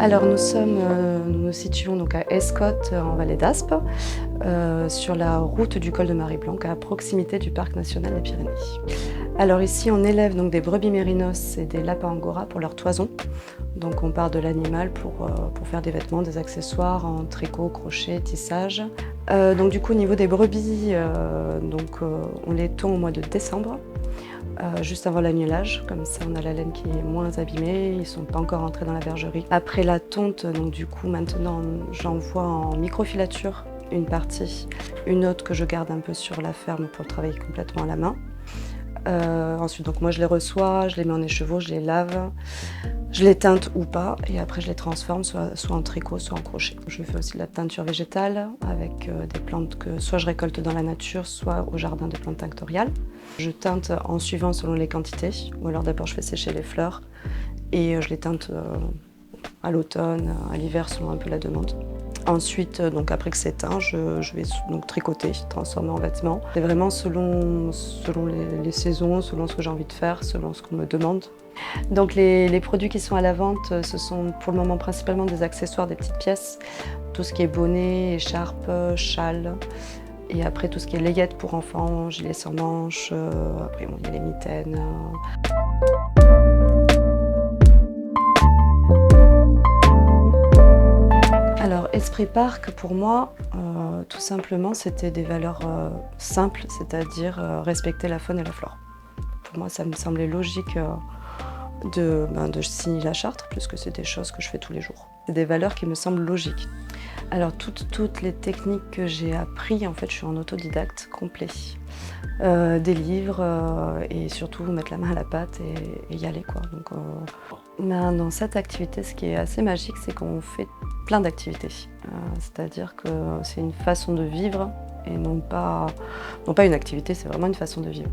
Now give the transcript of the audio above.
Alors nous nous situons donc à Escottes en Vallée d'Aspe, sur la route du col de Marie-Blanque, à proximité du parc national des Pyrénées. Alors ici on élève donc des brebis mérinos et des lapins angora pour leur toison. Donc on part de l'animal pour faire des vêtements, des accessoires en tricot, crochet, tissage. Donc du coup au niveau des brebis, on les tond au mois de décembre. Juste avant l'agnelage, comme ça on a la laine qui est moins abîmée, ils ne sont pas encore entrés dans la bergerie. Après la tonte, donc du coup maintenant j'envoie en microfilature une partie, une autre que je garde un peu sur la ferme pour travailler complètement à la main. Ensuite donc moi je les reçois, je les mets en écheveau, je les lave, je les teinte ou pas et après je les transforme soit en tricot, soit en crochet. Je fais aussi de la teinture végétale avec des plantes que soit je récolte dans la nature, soit au jardin de plantes tinctoriales. Je teinte en suivant selon les quantités, ou alors d'abord je fais sécher les fleurs et je les teinte à l'automne, à l'hiver selon un peu la demande. Ensuite, donc après que c'est teint, je vais donc tricoter, transformer en vêtements. C'est vraiment selon les saisons, selon ce que j'ai envie de faire, selon ce qu'on me demande. Donc les produits qui sont à la vente, ce sont pour le moment principalement des accessoires, des petites pièces. Tout ce qui est bonnet, écharpe, châle. Et après tout ce qui est layette pour enfants, gilets sans manches, après bon, il y a les mitaines. Alors Esprit Parc pour moi, tout simplement c'était des valeurs simples, c'est-à-dire respecter la faune et la flore. Pour moi ça me semblait logique de signer la charte, puisque c'est des choses que je fais tous les jours. C'est des valeurs qui me semblent logiques. Alors toutes les techniques que j'ai appris, en fait, je suis en autodidacte complet. Des livres et surtout mettre la main à la pâte et y aller, quoi. Donc, dans cette activité, ce qui est assez magique, c'est qu'on fait plein d'activités. C'est-à-dire que c'est une façon de vivre et non pas une activité, c'est vraiment une façon de vivre.